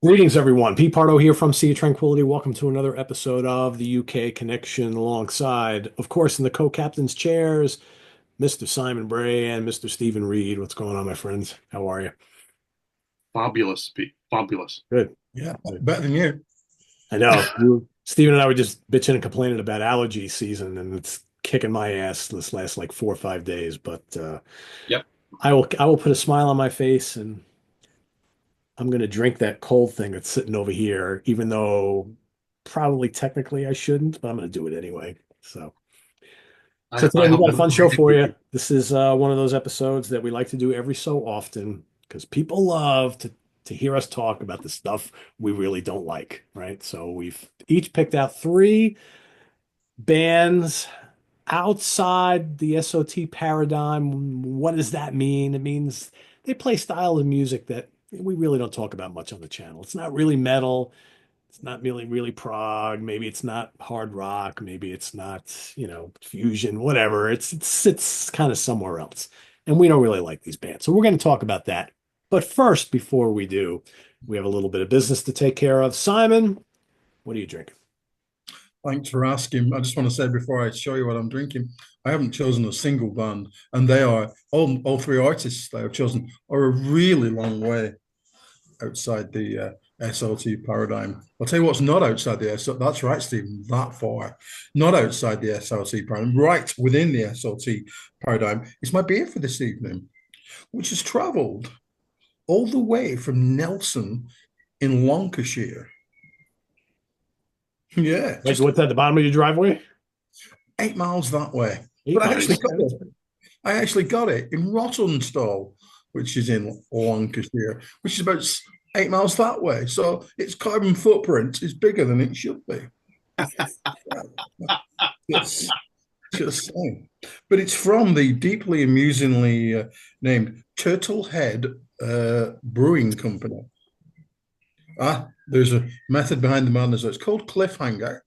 Greetings, everyone. Pete Pardo here from Sea of Tranquility. Welcome to another episode of the UK Connection, alongside, of course, in the co-captain's chairs, Mr. Simon Bray and Mr. Steven Reid. What's going on, my friends? How are you? Fabulous, Pete. Fabulous. Good. Yeah, Good. better than you. I know. Steven and I were just bitching and complaining about allergy season, and it's kicking my ass this last like 4 or 5 days. But Yep. I will put a smile on my face, and I'm gonna drink that cold thing that's sitting over here, even though probably technically I shouldn't, but I'm gonna do it anyway. So I today we have got a no fun show for you. idea. This is one of those episodes that we like to do every so often because people love to hear us talk about the stuff we really don't like, right? So we've each picked out three bands outside the SoT paradigm. What does that mean? It means they play style of music that we really don't talk about much on the channel. It's not really metal. It's not really prog. Maybe it's not hard rock. Maybe it's not, fusion, whatever. It's kind of somewhere else. And we don't really like these bands. So we're going to talk about that. But first, before we do, we have a little bit of business to take care of. Simon, what are you drinking? Thanks for asking. I just want to say before I show you what I'm drinking, I haven't chosen a single band, and they are all three artists that I've chosen are a really long way outside the SLT paradigm. I'll tell you what's not outside the SLT. That's right, Stephen, that far. Not outside the SLT paradigm, right within the SLT paradigm. It's my beer for this evening, which has travelled all the way from Nelson in Lancashire. Yeah, Like, just what's at the bottom of your driveway? 8 miles that way. But 8 miles. Okay, that's good. I actually got it in Rottenstall, which is in Lancashire, which is about 8 miles that way. So its carbon footprint is bigger than it should be. Just, just saying. But it's from the deeply amusingly named Turtlehead Brewing Company. There's a method behind the madness. It's called Cliffhanger,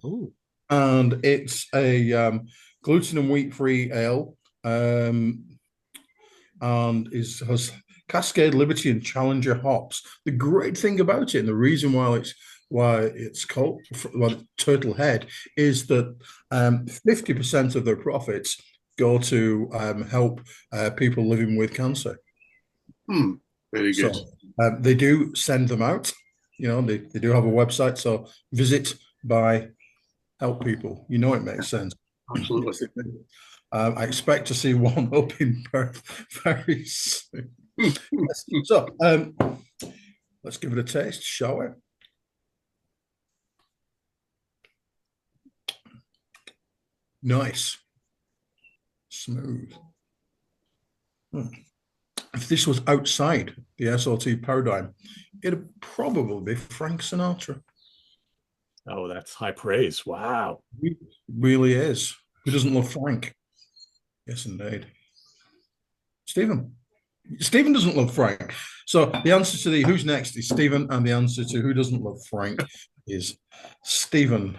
Ooh. and it's a gluten and wheat free ale, and has Cascade, Liberty, and Challenger hops. The great thing about it, and the reason why it's called Turtle Head, is that 50% of their profits go to help people living with cancer. Hmm. Very good. So they do send them out. They do have a website. So visit, buy, help people. It makes sense. Absolutely. I expect to see one up in Perth very soon. So let's give it a taste, shall we? Nice, smooth. Hmm. If this was outside the SLT paradigm, it'd probably be Frank Sinatra. Oh, that's high praise. Wow. It really is. Who doesn't love Frank? Yes, indeed. Stephen. Stephen doesn't love Frank. So the answer to the who's next is Stephen, and the answer to who doesn't love Frank is Stephen.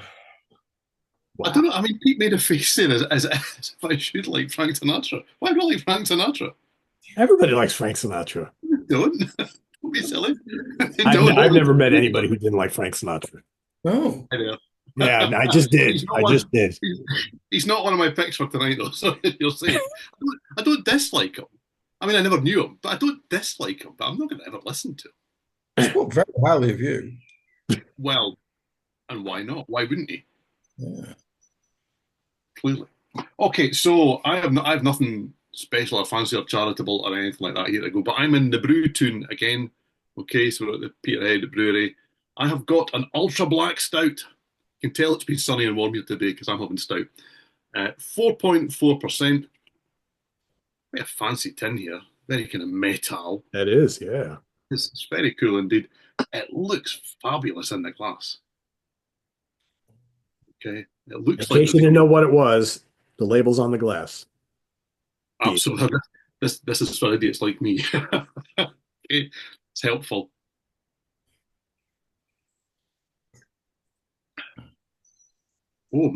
I don't Wow. know. I mean, Pete made a face there as if I should like Frank Sinatra. Why do I like Frank Sinatra? Everybody likes Frank Sinatra. Don't. Don't be silly. I've, Don't, I've don't. never met anybody who didn't like Frank Sinatra. Oh, I know. Yeah, I just He's did. not I one. just did. He's not one of my picks for tonight, though. So you'll see. I don't dislike him. I mean, I never knew him, but I don't dislike him. But I'm not going to ever listen to him. he spoke very highly of you. Well, and why not? Why wouldn't he? Yeah. Clearly. Okay, so I have nothing special or fancy or charitable or anything like that here to go, but I'm in the brew tune again. Okay, so we're at the Peterhead Brewery. I have got an ultra black stout. You can tell it's been sunny and warm here today because I'm having stout. 4.4%. Quite a fancy tin here. Very kind of metal. That is, yeah. It's very cool indeed. It looks fabulous in the glass. Okay, it In looks like case there's you a didn't know what it was, the label's on the glass. Beer. absolutely. This is for idiots like me. Okay, it's helpful. Oh,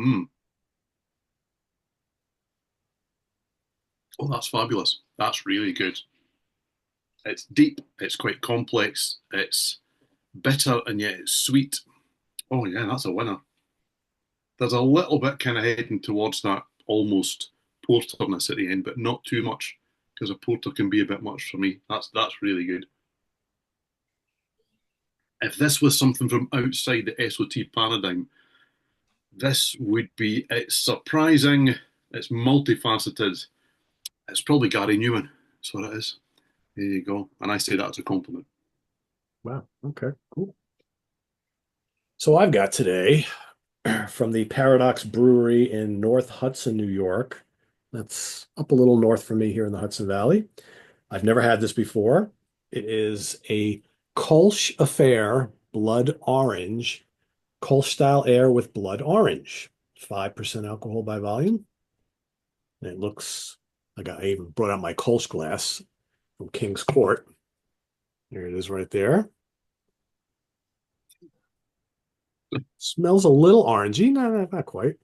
oh, that's fabulous. That's really good. It's deep. It's quite complex. It's bitter and yet it's sweet. Oh yeah, that's a winner. There's a little bit kind of heading towards that almost porterness at the end, but not too much because a porter can be a bit much for me. That's really good. If this was something from outside the SOT paradigm, this would be it's surprising, it's multifaceted. It's probably Gary Newman. That's what it is. There you go. And I say that as a compliment. Wow. Okay. Cool. So I've got today from the Paradox Brewery in North Hudson, New York. That's up a little north from me here in the Hudson Valley. I've never had this before. It is a Kolsch Affair Blood Orange, Kolsch style ale with blood orange, 5% alcohol by volume. And it looks like I even brought out my Kolsch glass from King's Court. There it is right there. Smells a little orangey. No, not quite.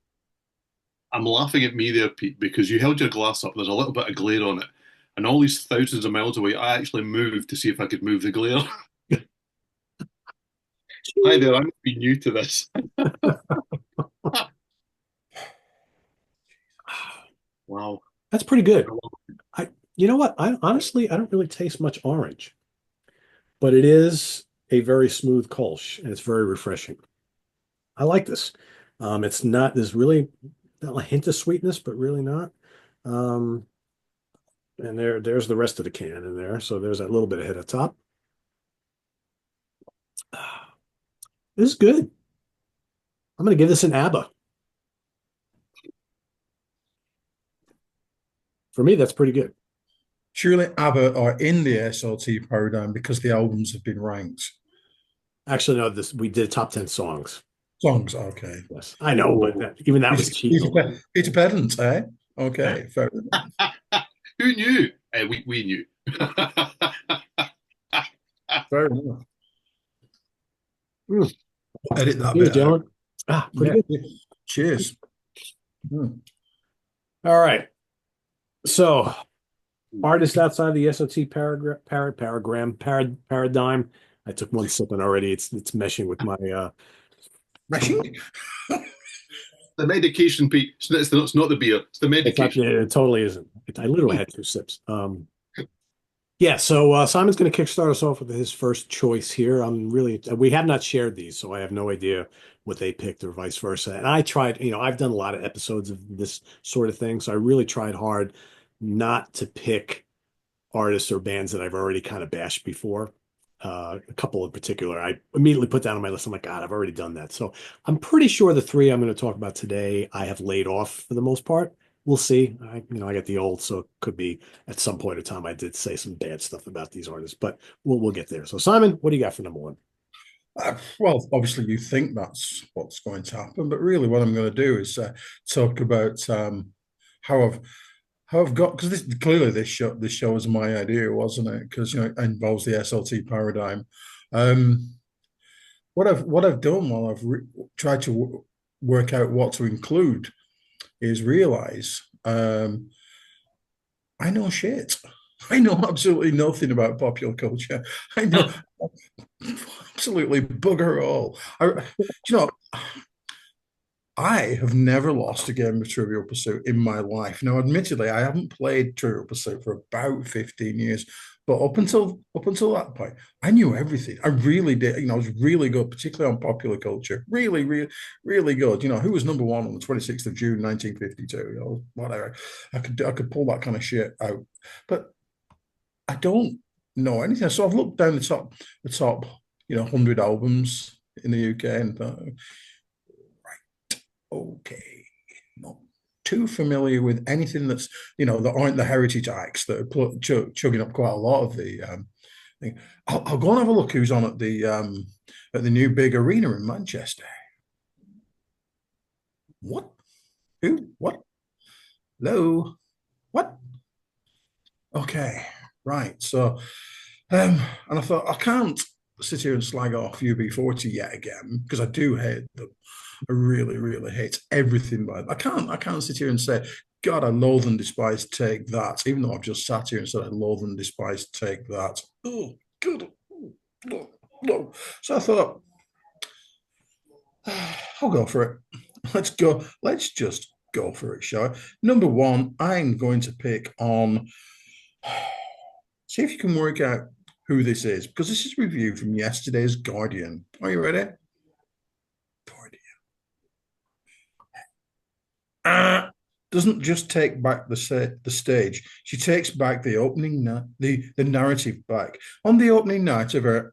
I'm laughing at me there, Pete, because you held your glass up. There's a little bit of glare on it. And all these thousands of miles away, I actually moved to see if I could move the glare. Hi there, I'm be new to this. Wow. That's pretty good. You know what? I honestly, I don't really taste much orange, but it is a very smooth Kolsch and it's very refreshing. I like this. It's not, there's really not a hint of sweetness, but really not. And there's the rest of the can in there. So there's that little bit of head at top. This is good. I'm going to give this an ABBA. For me, that's pretty good. Surely ABBA are in the SoT paradigm because the albums have been ranked. Actually, no, this we did top 10 songs. Songs, okay. Yes, I know, but even that was cheap. Peter Pedant, eh? Okay, fair enough. Who knew? We knew. Fair enough. Edit that bit, Dylan. Pretty good. Cheers. All right. So, artists outside the SoT paradigm. I took one sip and already it's meshing with my meshing. The medication, Pete. It's not the beer. It's the medication. It totally isn't. I literally had two sips. Yeah, so Simon's going to kickstart us off with his first choice here. We have not shared these, so I have no idea what they picked or vice versa. And I tried, I've done a lot of episodes of this sort of thing, so I really tried hard not to pick artists or bands that I've already kind of bashed before. A couple in particular, I immediately put down on my list. I'm like, God, I've already done that. So I'm pretty sure the three I'm going to talk about today, I have laid off for the most part. We'll see. I got the old, so it could be at some point in time I did say some bad stuff about these artists, but we'll get there. So Simon, what do you got for number one? Well, obviously you think that's what's going to happen, but really what I'm going to do is talk about how I've got, because clearly this show was my idea, wasn't it? Because it involves the SLT paradigm. What I've done while I've tried to work out what to include is realize I know shit. I know absolutely nothing about popular culture. I know absolutely bugger all. I have never lost a game of Trivial Pursuit in my life. Now, admittedly, I haven't played Trivial Pursuit for about 15 years, but up until that point, I knew everything. I really did. I was really good, particularly on popular culture. Really, really, really good. Who was number one on the 26th of June, 1952? Whatever. I could pull that kind of shit out, but I don't know anything. So I've looked down the top, 100 albums in the UK and thought, okay, not too familiar with anything that's that aren't the heritage acts that are chugging up quite a lot of the thing. I'll go and have a look who's on at the new big arena in Manchester. What? Who? What? Hello? What? Okay, right. So, and I thought I can't sit here and slag off UB40 yet again because I do hate them. I really, really hate everything by them. I can't sit here and say, God, I loathe and despise Take That, even though I've just sat here and said I loathe and despise Take That. Oh, good. No. So I thought, I'll go for it. Let's go. Let's just go for it, shall I? Number one, I'm going to pick on. See if you can work out who this is, because this is reviewed from yesterday's Guardian. Are you ready? Guardian. Doesn't just take back the stage. She takes back the opening the narrative back. On the opening night of her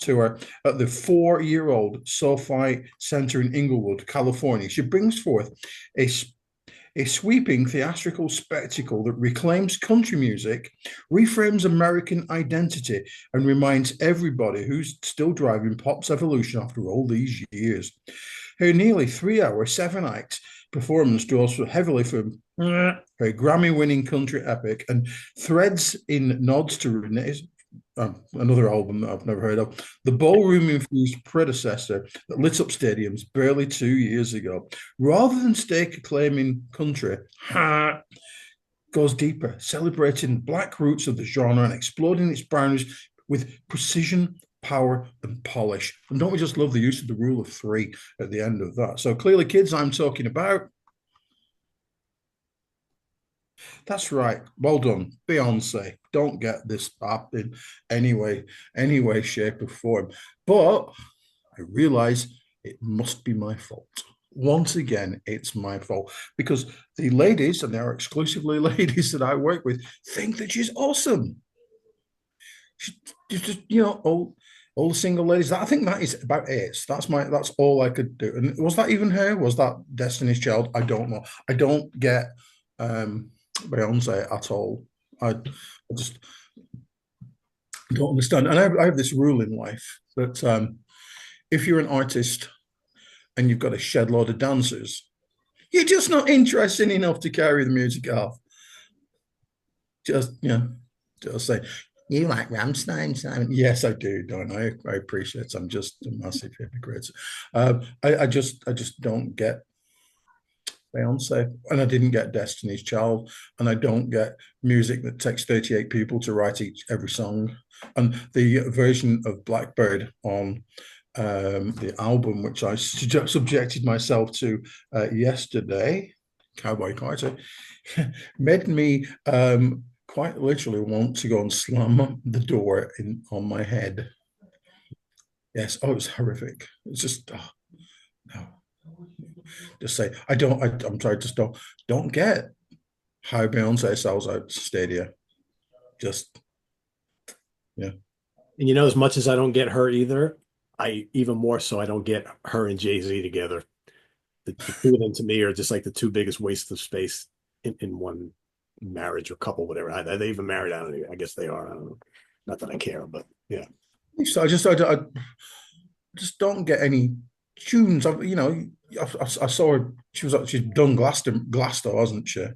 tour at the 4-year-old SoFi Center in Inglewood, California, she brings forth a sweeping theatrical spectacle that reclaims country music, reframes American identity, and reminds everybody who's still driving pop's evolution after all these years. Her nearly 3-hour, 7-act performance draws heavily from her Grammy-winning country epic and threads in nods to Renee's another album that I've never heard of, the ballroom-infused predecessor that lit up stadiums barely 2 years ago. Rather than stake a claim in country, goes deeper, celebrating black roots of the genre and exploding its boundaries with precision, power, and polish. And don't we just love the use of the rule of 3 at the end of that? So clearly, kids, I'm talking about. That's right. Well done, Beyonce. Don't get this up in any way, shape, or form. But I realize it must be my fault. Once again, it's my fault because the ladies, and they are exclusively ladies that I work with, think that she's awesome. She's just, all the single ladies. I think that is about it. That's all I could do. And was that even her? Was that Destiny's Child? I don't know. I don't get Beyonce at all. I just don't understand. And I have this rule in life that if you're an artist and you've got a shed load of dancers, you're just not interesting enough to carry the music off. Just say, you like Rammstein, Simon? Yes, I do, don't I? I appreciate it. I'm just a massive hypocrite. I just don't get Beyonce, and I didn't get Destiny's Child, and I don't get music that takes 38 people to write every song. And the version of Blackbird on the album, which I subjected myself to yesterday, Cowboy Carter, made me quite literally want to go and slam the door on my head. Yes, it was horrific. It's just, no. Just say, I'm sorry, just don't get how Beyonce sells out stadia. Just, yeah. And as much as I don't get her either, I even more so I don't get her and Jay-Z together. The two of them to me are just like the two biggest wastes of space in one marriage or couple, whatever. Are they even married? I guess they are. I don't know. Not that I care, but yeah. So I just don't get any tunes. I saw her. She's done Glassdoor, hasn't she?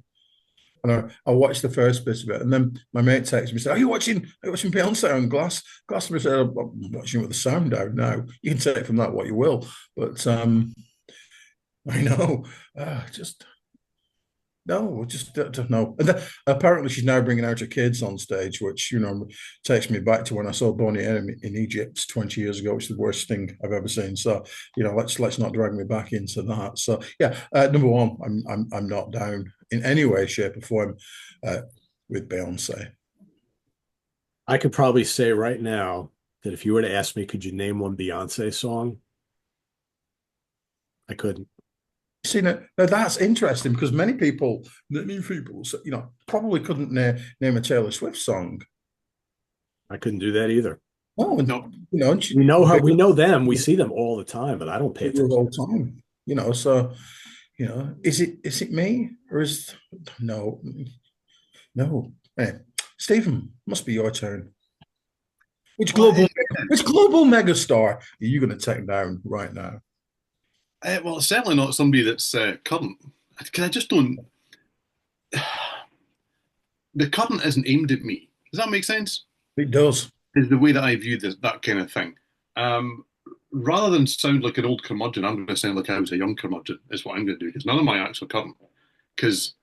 And I watched the first bit of it, and then my mate texted me and said, Are you watching Beyonce on Glass?" Glassdoor said, "I'm watching with the sound down now. You can take from that what you will." But I know, just no, just no. And then, apparently, she's now bringing out her kids on stage, which takes me back to when I saw Boney M in Egypt 20 years ago, which is the worst thing I've ever seen. So let's not drag me back into that. So yeah, number one, I'm not down in any way, shape, or form with Beyonce. I could probably say right now that if you were to ask me, could you name one Beyonce song? I couldn't. See, now that's interesting because many people, probably couldn't name a Taylor Swift song. I couldn't do that either. Oh, no, we know her. We know them. We see them all the time, but I don't pay attention all the time. So is it me or is no? Hey, Stephen, must be your turn. Which global megastar are you going to take down right now? Well, it's certainly not somebody that's current. Because I just don't. The current isn't aimed at me. Does that make sense? It does. Is the way that I view that kind of thing. Rather than sound like an old curmudgeon, I'm going to sound like I was a young curmudgeon, is what I'm going to do, because none of my acts are current. Because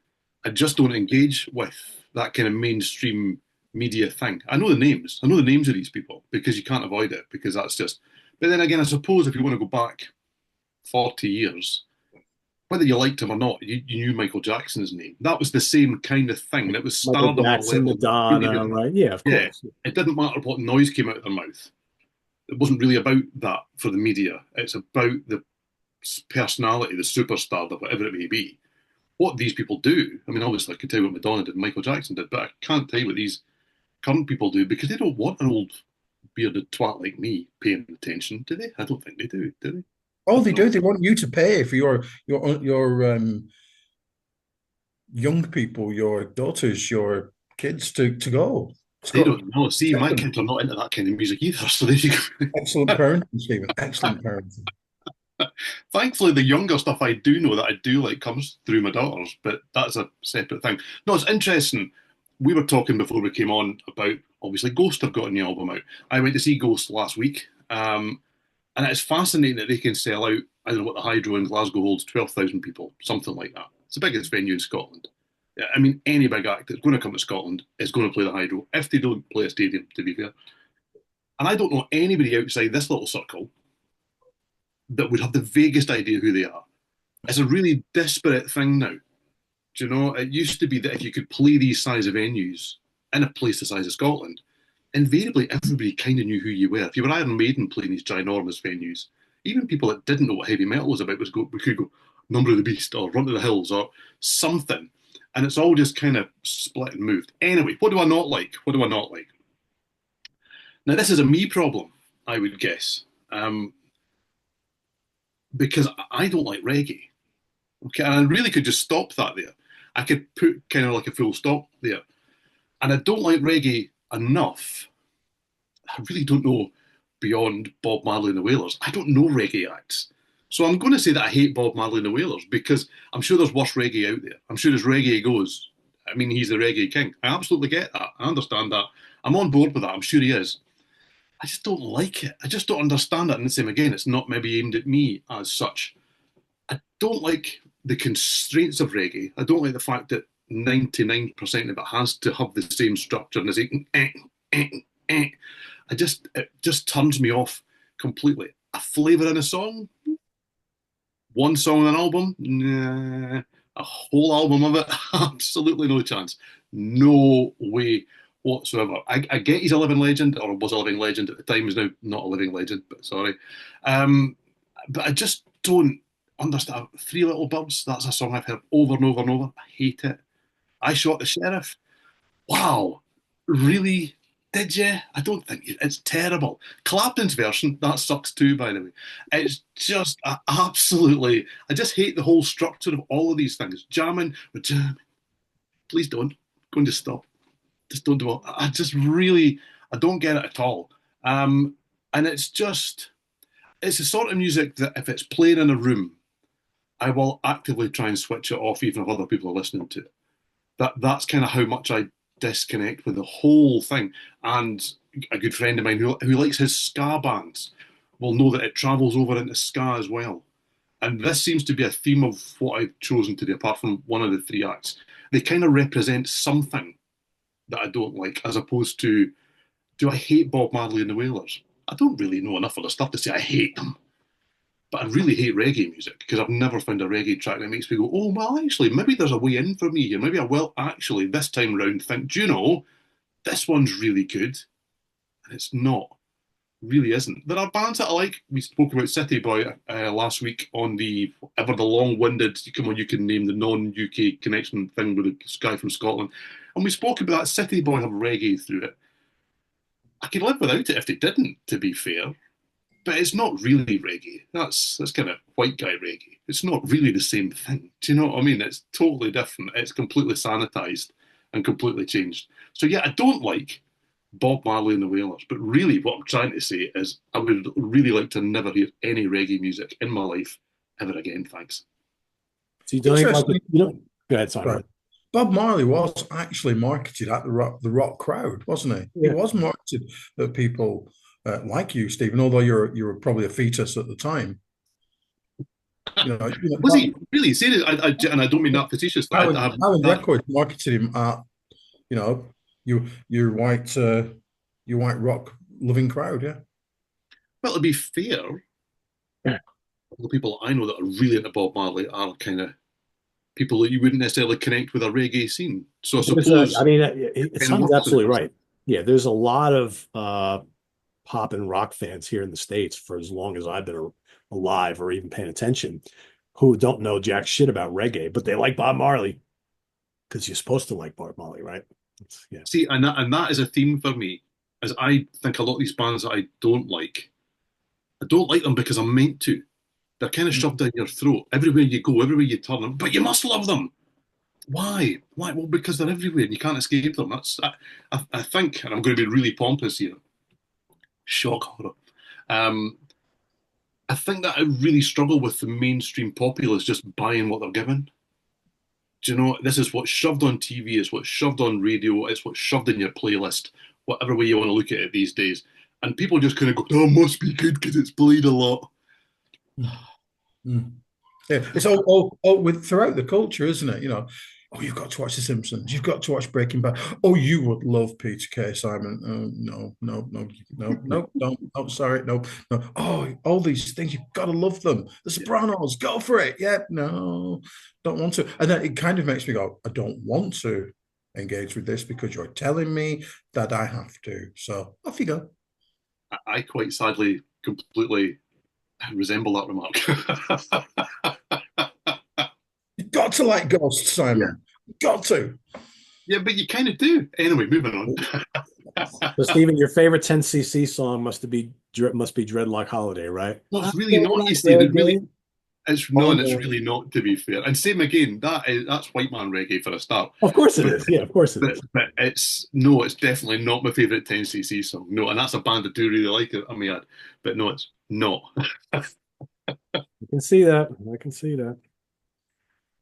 I just don't engage with that kind of mainstream media thing. I know the names. I know the names of these people because you can't avoid it because that's just. But then again, I suppose if you want to go back 40 years, whether you liked him or not, you knew Michael Jackson's name. That was the same kind of thing. That was Michael stardom on a Jackson, level that really Madonna, didn't. right? Yeah, of Yeah, course. it didn't matter what noise came out of their mouth. It wasn't really about that for the media. It's about the personality, the superstar, or whatever it may be. What these people do, I mean, obviously I could tell you what Madonna did and Michael Jackson did, but I can't tell you what these current people do because they don't want an old bearded twat like me paying attention, do they? I don't think they do they? Oh, I they don't do. know. They want you to pay for your young people, your daughters, your kids to go. It's They got don't know. See, my kids are not into that kind of music either. So there you excellent go. parenting, Stephen. Excellent parenting. Thankfully, the younger stuff I do know that I do like comes through my daughters, but that's a separate thing. No, it's interesting. We were talking before we came on about obviously Ghost have got a new album out. I went to see Ghost last week, and it's fascinating that they can sell out. I don't know what the Hydro in Glasgow holds, 12,000 people, something like that. It's the biggest venue in Scotland. Yeah, I mean, any big act that's going to come to Scotland is going to play the Hydro if they don't play a stadium, to be fair. And I don't know anybody outside this little circle that would have the vaguest idea who they are. It's a really disparate thing now. Do you know? It used to be that if you could play these size of venues in a place the size of Scotland, invariably everybody kind of knew who you were. If you were Iron Maiden playing these ginormous venues, even people that didn't know what heavy metal was about we could go Number of the Beast or Run to the Hills or something. And it's all just kind of split and moved. Anyway, what do I not like? What do I not like? Now, this is a me problem, I would guess, because I don't like reggae. Okay, and I really could just stop that there. I could put kind of like a full stop there. And I don't like reggae enough. I really don't know beyond Bob Marley and the Wailers. I don't know reggae acts. So I'm going to say that I hate Bob Marley and the Wailers because I'm sure there's worse reggae out there. I'm sure as reggae goes, I mean, he's the reggae king. I absolutely get that. I understand that. I'm on board with that. I'm sure he is. I just don't like it. I just don't understand it. And the same again, it's not maybe aimed at me as such. I don't like the constraints of reggae. I don't like the fact that 99% of it has to have the same structure and it's like, eh, eh. It just turns me off completely. A flavour in a song, one song on an album, nah. A whole album of it, absolutely no chance. No way whatsoever. I get he's a living legend, or was a living legend at the time. He's now not a living legend, but sorry. But I just don't understand. Three Little Birds, that's a song I've heard over and over and over. I hate it. I Shot the Sheriff. Wow, really? Did you? I don't think it's terrible. Clapton's version, that sucks too, by the way. It's just absolutely. I just hate the whole structure of all of these things. Jamming, we're jamming. Please don't. Go and just stop. Just don't do it. I just really, I don't get it at all. And it's the sort of music that if it's playing in a room, I will actively try and switch it off, even if other people are listening to it. That's kind of how much I disconnect with the whole thing. And a good friend of mine who likes his ska bands will know that it travels over into ska as well. And this seems to be a theme of what I've chosen to do, apart from one of the three acts. They kind of represent something that I don't like, as opposed to, do I hate Bob Marley and the Wailers? I don't really know enough of the stuff to say I hate them. But I really hate reggae music because I've never found a reggae track that makes me go, oh, well, actually, maybe there's a way in for me here. Maybe I will actually, this time round, think, do you know, this one's really good. And it's not. Really isn't. There are bands that I like. We spoke about City Boy last week on the ever the long-winded, come on, you can name the non-UK connection thing with the guy from Scotland. And we spoke about that. City Boy have reggae through it. I could live without it if they didn't, to be fair. But it's not really reggae. That's kind of white guy reggae. It's not really the same thing. Do you know what I mean? It's totally different. It's completely sanitized and completely changed. So yeah, I don't like Bob Marley and the Wailers, but really what I'm trying to say is I would really like to never hear any reggae music in my life ever again. Thanks. So you don't even like Interesting. it, you know? Go ahead, Simon. Right. Bob Marley was actually marketed at the rock crowd, wasn't he? He Yeah. was marketed at people like you, Stephen. Although you were probably a fetus at the time. Was he really serious? And I don't mean that facetiously. Island Records marketed him at, you know, your white rock loving crowd, yeah. Well, to be fair, the people I know that are really into Bob Marley are kind of people that you wouldn't necessarily connect with a reggae scene. So I I suppose mean, it kind of Simon's works in absolutely that. right. Yeah, there's a lot of pop and rock fans here in the States for as long as I've been alive or even paying attention who don't know jack shit about reggae, but they like Bob Marley because you're supposed to like Bob Marley, right? Yeah. See, and that is a theme for me, as I think a lot of these bands that I don't like them because I'm meant to. They're kind of shoved down your throat everywhere you go, everywhere you turn them. But you must love them. Why? Why? Well, because they're everywhere and you can't escape them. I think, and I'm going to be really pompous here. Shock horror. Um, I think that I really struggle with the mainstream populace just buying what they're given. Do you know, this is what's shoved on TV, it's what's shoved on radio, it's what's shoved in your playlist, whatever way you want to look at it these days. And people just kind of go, oh, it must be good because it's played a lot. Mm. Yeah, it's all with throughout the culture, isn't it? Oh, you've got to watch The Simpsons. You've got to watch Breaking Bad. Oh, you would love Peter K. Simon. Oh, no, no, no, no, no, no, no, sorry, no, no. Oh, all these things, you've got to love them. The Sopranos, go for it. Yeah, no, don't want to. And then it kind of makes me go, I don't want to engage with this because you're telling me that I have to. So off you go. I quite sadly completely resemble that remark. You've got to like Ghost, Yeah. Simon. You've got to. Yeah, but you kind of do. Anyway, moving on. So, Stephen, your favorite 10cc song must be Dreadlock Holiday, right? Well, I it's really feel not, you like see, it really reggae. it's Oh, no, and it's no. really not to be fair. And same again, that's white man reggae for a start. Of course it But is. Yeah, of course it but is. but it's no, it's definitely not my favorite 10cc song. No, and that's a band I do really like it. I mean, but no, it's not. I can see that. I can see that.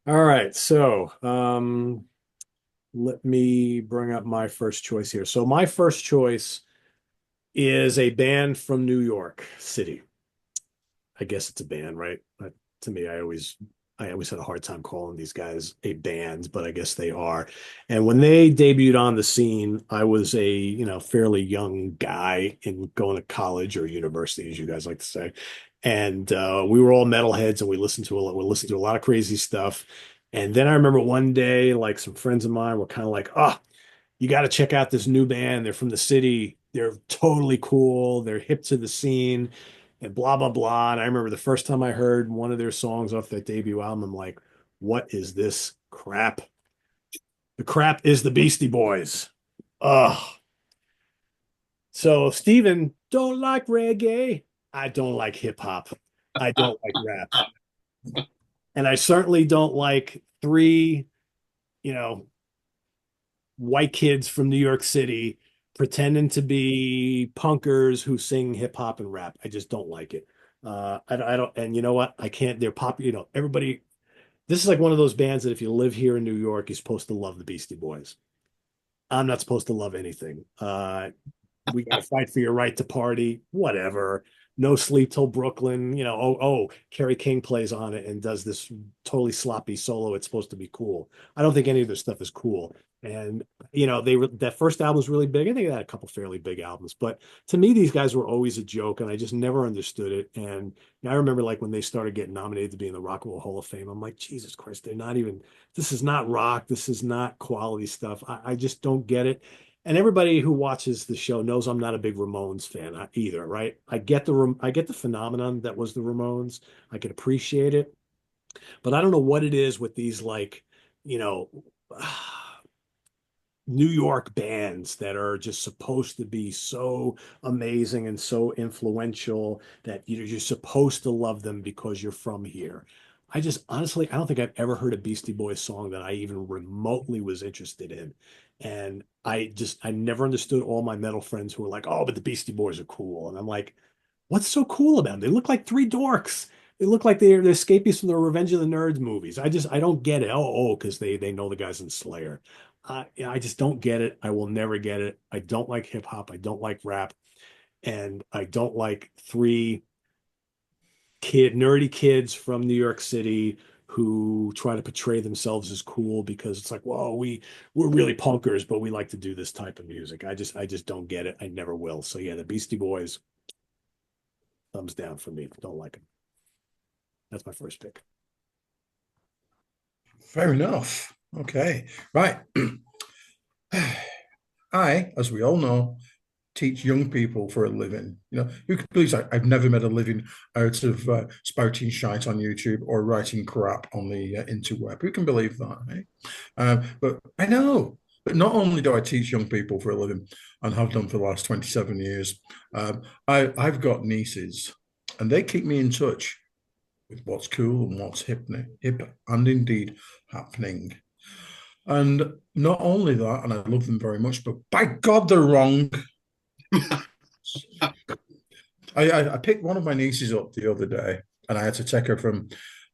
All right. So, let me bring up my first choice here. So, my first choice is a band from New York City. I guess it's a band, right? To me, I always had a hard time calling these guys a band, but I guess they are. And when they debuted on the scene, I was a, fairly young guy in going to college or university, as you guys like to say. And we were all metalheads and we listened to a lot of crazy stuff. And then I remember one day, like some friends of mine were kind of like, oh, you got to check out this new band. They're from the city. They're totally cool. They're hip to the scene and blah, blah, blah. And I remember the first time I heard one of their songs off that debut album, I'm like, what is this crap? The crap is the Beastie Boys. Ugh. So Steven don't like reggae. I don't like hip hop. I don't like rap. And I certainly don't like three, you know, white kids from New York City pretending to be punkers who sing hip hop and rap. I just don't like it. I don't, and you know what? I can't. They're pop. Everybody. This is like one of those bands that if you live here in New York, you're supposed to love the Beastie Boys. I'm not supposed to love anything. We got to fight for your right to party. Whatever. No sleep till Brooklyn. Kerry King plays on it and does this totally sloppy solo. It's supposed to be cool. I don't think any of this stuff is cool. And that first album was really big. I think they had a couple fairly big albums, but to me, these guys were always a joke, and I just never understood it. And I remember like when they started getting nominated to be in the Rock and Roll Hall of Fame, I'm like, Jesus Christ, they're not even. This is not rock. This is not quality stuff. I just don't get it. And everybody who watches the show knows I'm not a big Ramones fan either, right? I get the phenomenon that was the Ramones. I can appreciate it, but I don't know what it is with these like, you know, New York bands that are just supposed to be so amazing and so influential that you're supposed to love them because you're from here. I just honestly, I don't think I've ever heard a Beastie Boys song that I even remotely was interested in. And I never understood all my metal friends who were like, oh, but the Beastie Boys are cool. And I'm like, what's so cool about them? They look like three dorks. They look like they're escapees from the Revenge of the Nerds movies. I don't get it. Because they know the guys in Slayer. I just don't get it. I will never get it. I don't like hip hop. I don't like rap, and I don't like three nerdy kids from New York City who try to portray themselves as cool because it's like, whoa, we're really punkers, but we like to do this type of music. I just don't get it. I never will. So yeah, the Beastie Boys, thumbs down for me. Don't like them. That's my first pick. Fair enough. Okay. Right. I, as we all know, teach young people for a living. You can please, I've never made a living out of spouting shite on YouTube or writing crap on the interweb. Who can believe that? But I know. But not only do I teach young people for a living and have done for the last 27 years, I've got nieces and they keep me in touch with what's cool and what's hip and indeed happening. And not only that, and I love them very much, but by God, they're wrong. I picked one of my nieces up the other day, and I had to take her from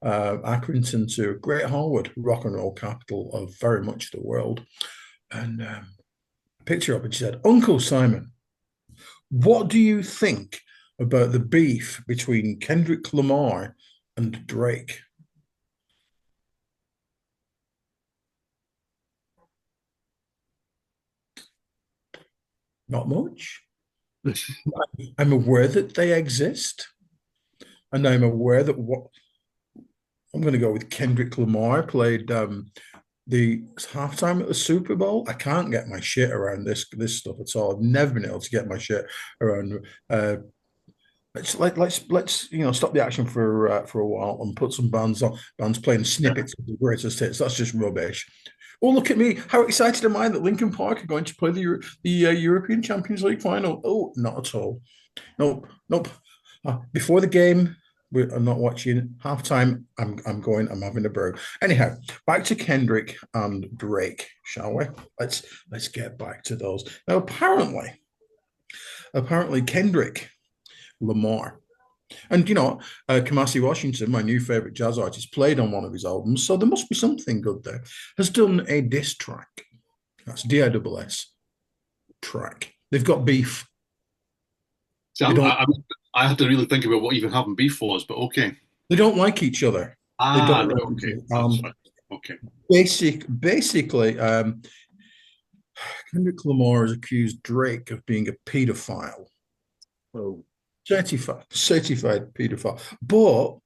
Accrington to Great Harwood, rock and roll capital of very much the world. And I picked her up, and she said, "Uncle Simon, what do you think about the beef between Kendrick Lamar and Drake?" Not much. I'm aware that they exist, and I'm aware that what I'm going to go with Kendrick Lamar played the halftime at the Super Bowl. I can't get my shit around this stuff at all. I've never been able to get my shit around. Let's stop the action for a while and put some bands playing snippets of the greatest hits. That's just rubbish. Oh, look at me! How excited am I that Linkin Park are going to play the European Champions League final? Oh, not at all. Nope, nope. Before the game, I'm not watching. Halftime, I'm going. I'm having a brew. Anyhow, back to Kendrick and Drake, shall we? Let's get back to those. Now, apparently, Kendrick Lamar. And Kamasi Washington, my new favorite jazz artist, played on one of his albums, so there must be something good there. Has done a diss track. That's DISS track. They've got beef. See, I had to really think about what even having beef was, but okay. They don't like each other. They don't right, like okay. That's right. Okay. Basically, Kendrick Lamar has accused Drake of being a pedophile. Oh. Certified pedophile. But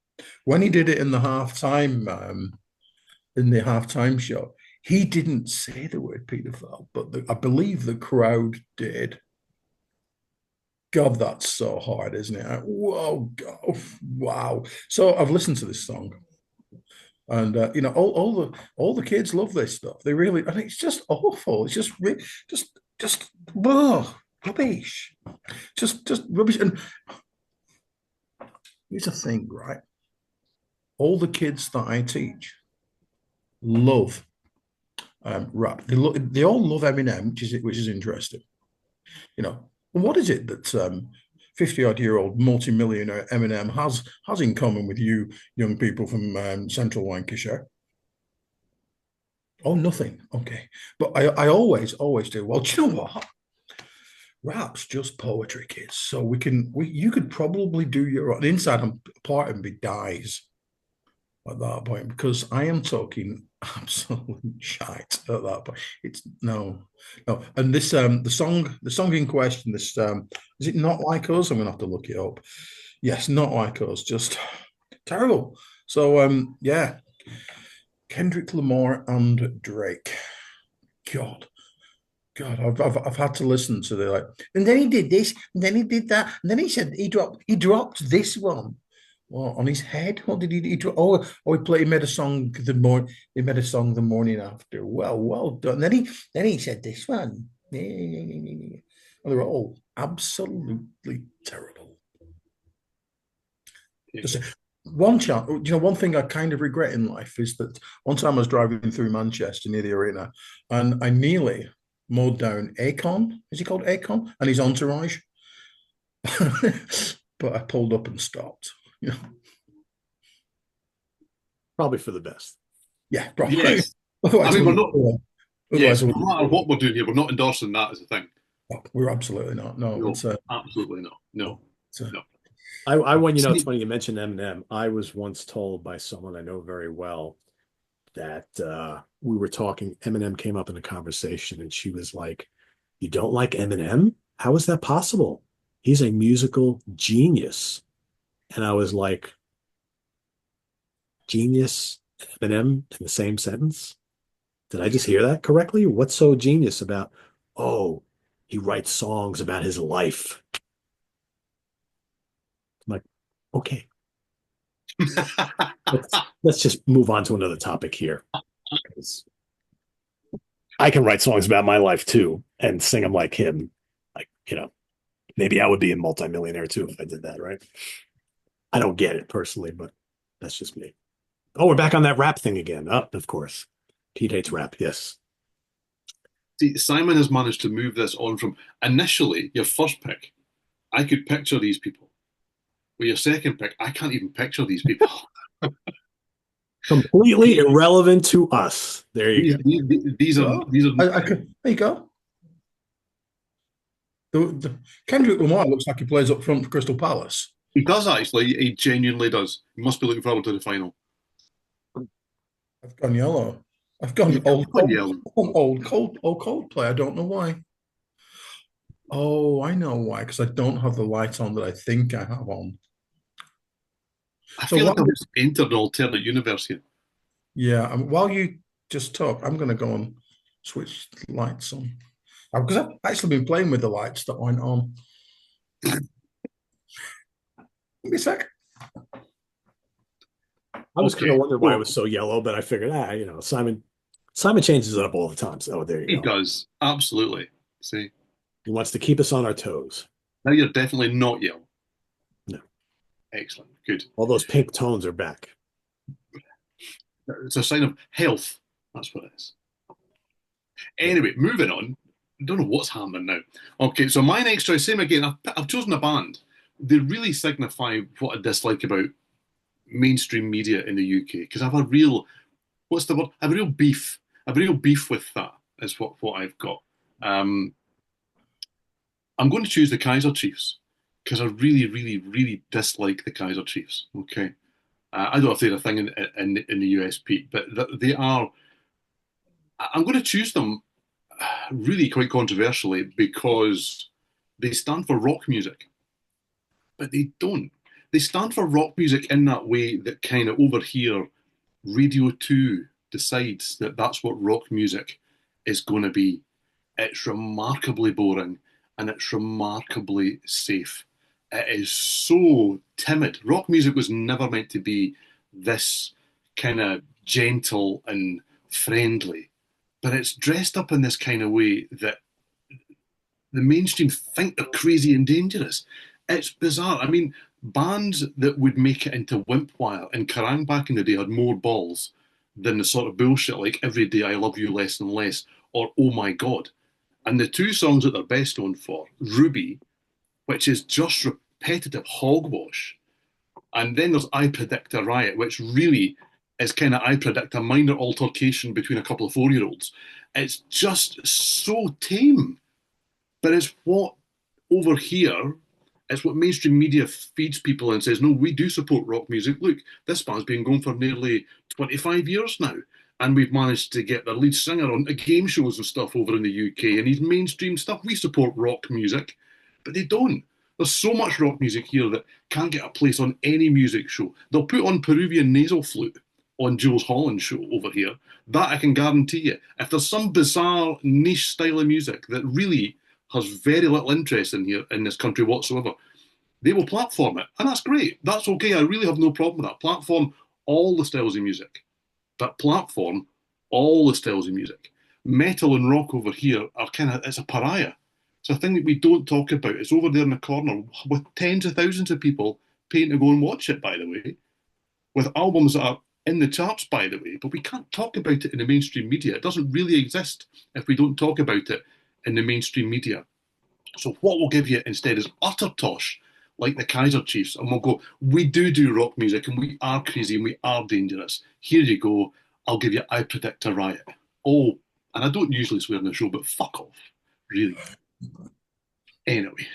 when he did it in the halftime show, he didn't say the word pedophile, but I believe the crowd did. God, that's so hard, isn't it? Whoa, God, wow. So I've listened to this song, and all the kids love this stuff. They really, and it's just awful. It's just rubbish. Just rubbish. And here's the thing, right? All the kids that I teach love rap. They all love Eminem, which is interesting. What is it that 50-odd-year-old multi-millionaire Eminem has in common with you young people from central Lancashire? Oh, nothing. Okay. But I always do. Well, do you know what? Rap's just poetry, kids. So you could probably do your inside part and be dies at that point, because I am talking absolute shite at that point. It's no. And this the song in question, this is it Not Like Us? I'm gonna have to look it up. Yes, Not Like Us, just terrible. So yeah. Kendrick Lamar and Drake. God, I've had to listen to the and then he did this, and then he did that, and then he said he dropped this one. Well, on his head. What did he do? He made a song the morning after. Well done. Then he said this one. And they were all absolutely terrible. Just one chance, one thing I kind of regret in life is that one time I was driving through Manchester near the arena, and I nearly mowed down Akon. Is he called Akon? And his entourage. But I pulled up and stopped. Probably for the best. Yeah, probably. Yes. Otherwise, we're not. Yes, no no matter what we're doing here, we're not endorsing that as a thing. we're absolutely not. No, absolutely not. No. when it's See, funny you mentioned Eminem. I was once told by someone I know very well that we were talking. Eminem came up in a conversation, and she was like, "You don't like Eminem? How is that possible? He's a musical genius." And I was like, "Genius, Eminem in the same sentence? Did I just hear that correctly? What's so genius about? Oh, he writes songs about his life." I'm like, okay, let's just move on to another topic here. 'Cause I can write songs about my life too and sing them like him. Like, maybe I would be a multimillionaire too if I did that, right? I don't get it personally, but that's just me. Oh, we're back on that rap thing again. Oh, of course. Pete hates rap. Yes. see, Simon has managed to move this on from initially your first pick. I could picture these people. With your second pick, I can't even picture these people. Completely irrelevant to us. There you These go. these, these are Go. these are I could. There you go. Kendrick Lamar looks like he plays up front for Crystal Palace. he does actually. He genuinely does. He must be looking forward to the final. I've gone yellow. I've gone You've gone yellow. old Coldplay. I don't know why. Oh, I know why. Because I don't have the light on that I think I have on. I So feel while like I've just entered an alternate universe here. yeah, while you just talk, I'm going to go and switch the lights on because I've actually been playing with the lights that went on. Give me a sec. I was kind Okay, of wondering why it was so so yellow, but I figured, Simon changes it up all the time. So there you he go. does absolutely. See, He wants to keep us on our toes. now you're definitely not yellow. No, Excellent, good. all those pink tones are back. It's a sign of health. That's what it is. Anyway, moving on. Don't know what's happening now. Okay, so my next choice, same again. I've chosen a band. They really signify what I dislike about mainstream media in the UK because I have a real, what's the word? I have a real beef. I have a real beef with that. Is what I've got. Um, I'm going to choose the Kaiser Chiefs because I really, really, really dislike the Kaiser Chiefs. Okay, I don't know if they're a thing in the US, Pete, but they are. I'm going to choose them really quite controversially because they stand for rock music, but they don't. They stand for rock music in that way that kind of over here, Radio 2 decides that that's what rock music is going to be. It's remarkably boring and it's remarkably safe. It is so timid. Rock music was never meant to be this kind of gentle and friendly, but it's dressed up in this kind of way that the mainstream think they're crazy and dangerous. It's bizarre. I mean, bands that would make it into Wimpwire and Kerrang back in the day had more balls than the sort of bullshit like Every Day I Love You Less and Less or Oh My God. And the two songs that they're best known for, Ruby, which is just repetitive hogwash, and then there's I Predict a Riot, which really is kind of I Predict a minor altercation between a couple of 4 year olds. It's just so tame. But it's what over here, it's what mainstream media feeds people and says, no, we do support rock music. Look, this band's been going for nearly 25 years now. And we've managed to get their lead singer on game shows and stuff over in the UK and he's mainstream stuff. We support rock music, but they don't. There's so much rock music here that can't get a place on any music show. They'll put on Peruvian nasal flute on Jules Holland's show over here. That I can guarantee you. If there's some bizarre niche style of music that really has very little interest in here in this country whatsoever, they will platform it, and that's great. That's okay. I really have no problem with that. Platform all the styles of music, but platform all the styles of music. Metal and rock over here are kind of it's a pariah. It's a thing that we don't talk about. It's over there in the corner with tens of thousands of people paying to go and watch it. By the way, with albums that are in the charts, by the way, but we can't talk about it in the mainstream media. It doesn't really exist if we don't talk about it in the mainstream media. So what we'll give you instead is utter tosh, like the Kaiser Chiefs, and we'll go, we do rock music, and we are crazy, and we are dangerous. Here you go. I'll give you I Predict a Riot. Oh, and I don't usually swear on the show, but fuck off. Really. Anyway.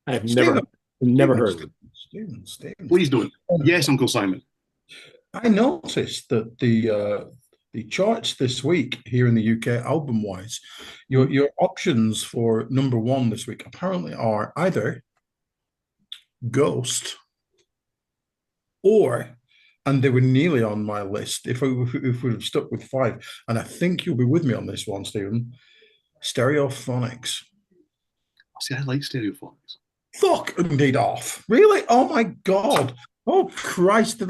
I have never Stephen, heard Never heard of them. Stephen. Please don't. Yes, Uncle Simon. I noticed that the charts this week here in the UK, album wise, your options for number one this week apparently are either Ghost or, and they were nearly on my list if we'd have stuck with five, and I think you'll be with me on this one, Stephen. Stereophonics. See, I like Stereophonics. Fuck indeed off. Really? Oh my God. Oh Christ.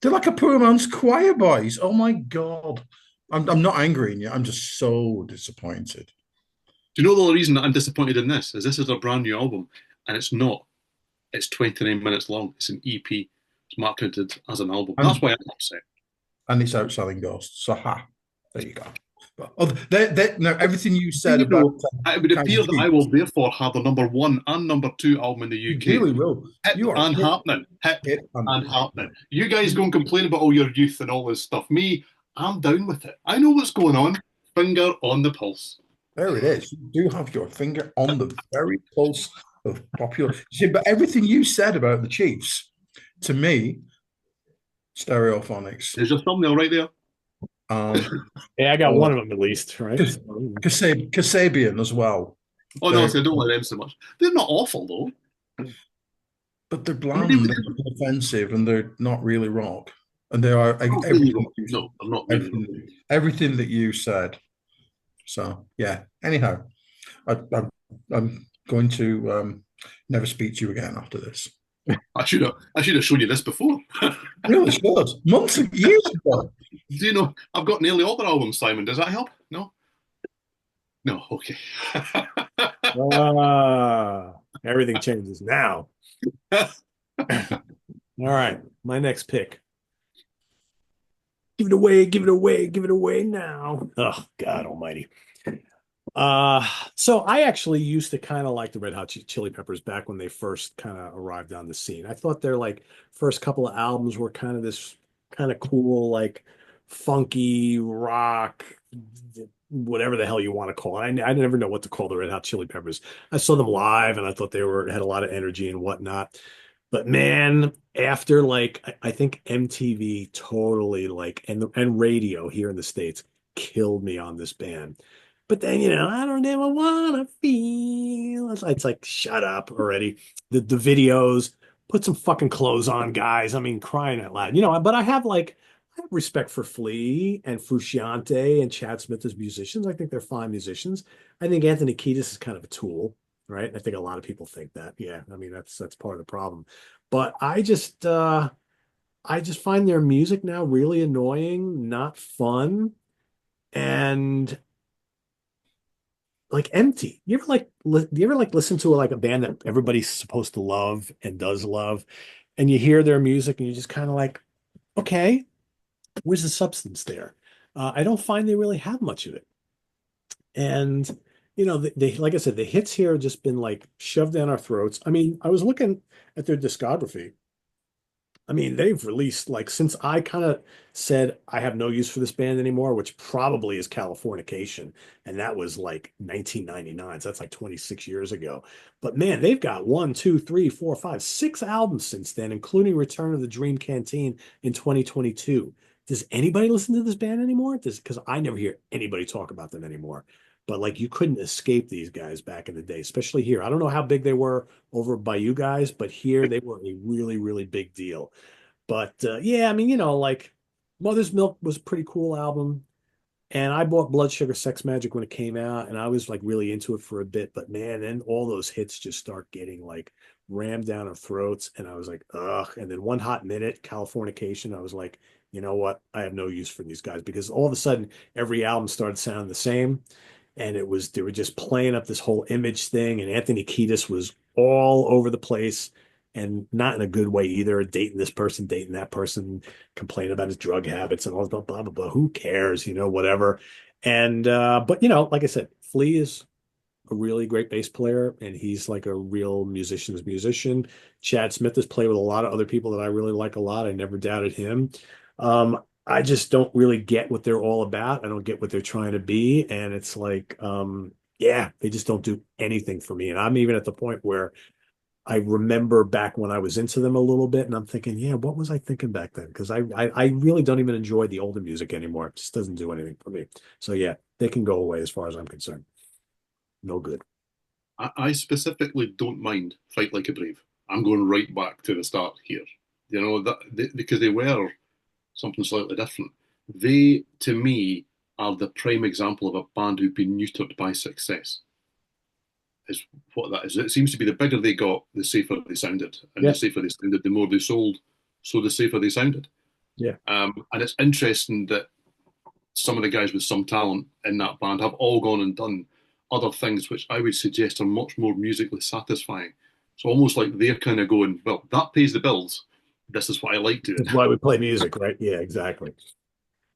They're like a poor man's choir boys. Oh my God. I'm not angry in you. I'm just so disappointed. Do you know the only reason that I'm disappointed in this is a brand new album, and it's not. It's 29 minutes long. It's an EP. It's marketed as an album. That's why I'm upset. And it's outselling Ghosts. So there you go. But now everything you said You know, about it would appear that I will therefore have the number one and number two album in the UK. You really will. You are happening. Hip and happening. You guys go and complain about all your youth and all this stuff. Me, I'm down with it. I know what's going on. Finger on the pulse. There it is. You do have your finger on the very pulse of popular. See, but everything you said about the Chiefs, to me, Stereophonics. There's your thumbnail right there. Yeah, I got one of them at least, right? Kasabian as well. Oh no, so I don't like them so much. They're not awful though. But they're bland, they're offensive, and they're not really rock. And they are everything. No, I'm not. Everything that you said. So yeah. Anyhow, I'm going to never speak to you again after this. I should have shown you this before. Really should. Months and years ago. Do you know I've got nearly all their albums, Simon? Does that help? No? No, okay. Everything changes now. All right, my next pick. Give it away, give it away, give it away now. Oh, God almighty. So I actually used to kind of like the Red Hot Chili Peppers back when they first kind of arrived on the scene. I thought their like first couple of albums were kind of this kind of cool, like funky rock, whatever the hell you want to call it. I never know what to call the Red Hot Chili Peppers. I saw them live and I thought they had a lot of energy and whatnot. But man, after like I think MTV totally like and radio here in the States killed me on this band. But then, I don't ever wanna feel. It's like, shut up already. The videos, put some fucking clothes on, guys. I mean, crying out loud. But I have respect for Flea and Frusciante and Chad Smith as musicians. I think they're fine musicians. I think Anthony Kiedis is kind of a tool, right? I think a lot of people think that. Yeah, I mean that's part of the problem. But I just find their music now really annoying, not fun, and like empty. Do you ever listen to like a band that everybody's supposed to love and does love, and you hear their music and you're just kind of like, okay, where's the substance there? I don't find they really have much of it. And they like I said, the hits here have just been like shoved down our throats. I mean, I was looking at their discography. I mean, they've released like since I kind of said I have no use for this band anymore, which probably is Californication, and that was like 1999, so that's like 26 years ago. But man, they've got 1, 2, 3, 4, 5, 6 albums since then, including Return of the Dream Canteen in 2022. Does anybody listen to this band anymore? Because I never hear anybody talk about them anymore. But like you couldn't escape these guys back in the day, especially here. I don't know how big they were over by you guys, but here they were a really, really big deal. But yeah, I mean, like Mother's Milk was a pretty cool album. And I bought Blood Sugar Sex Magic when it came out, and I was like really into it for a bit. But man, then all those hits just start getting like rammed down our throats. And I was like, ugh. And then One Hot Minute, Californication, I was like, you know what? I have no use for these guys because all of a sudden every album started sounding the same. And they were just playing up this whole image thing. And Anthony Kiedis was all over the place and not in a good way either. Dating this person, dating that person, complaining about his drug habits and all blah, blah, blah, blah. Who cares? Whatever. And, but like I said, Flea is a really great bass player and he's like a real musician's musician. Chad Smith has played with a lot of other people that I really like a lot. I never doubted him. I just don't really get what they're all about. I don't get what they're trying to be. And it's like, yeah, they just don't do anything for me. And I'm even at the point where I remember back when I was into them a little bit, and I'm thinking, yeah, what was I thinking back then? Because I really don't even enjoy the older music anymore. It just doesn't do anything for me. So yeah, they can go away as far as I'm concerned. No good. I specifically don't mind Fight Like a Brave. I'm going right back to the start here. You know because they were something slightly different. They, to me, are the prime example of a band who've been neutered by success. Is what that is. It seems to be the bigger they got, the safer they sounded, and Yeah, the safer they sounded, the more they sold, so the safer they sounded. yeah. And it's interesting that some of the guys with some talent in that band have all gone and done other things which I would suggest are much more musically satisfying. So almost like they're kind of going, well, that pays the bills. This is what I like doing. That's why we play music, right? Yeah, exactly.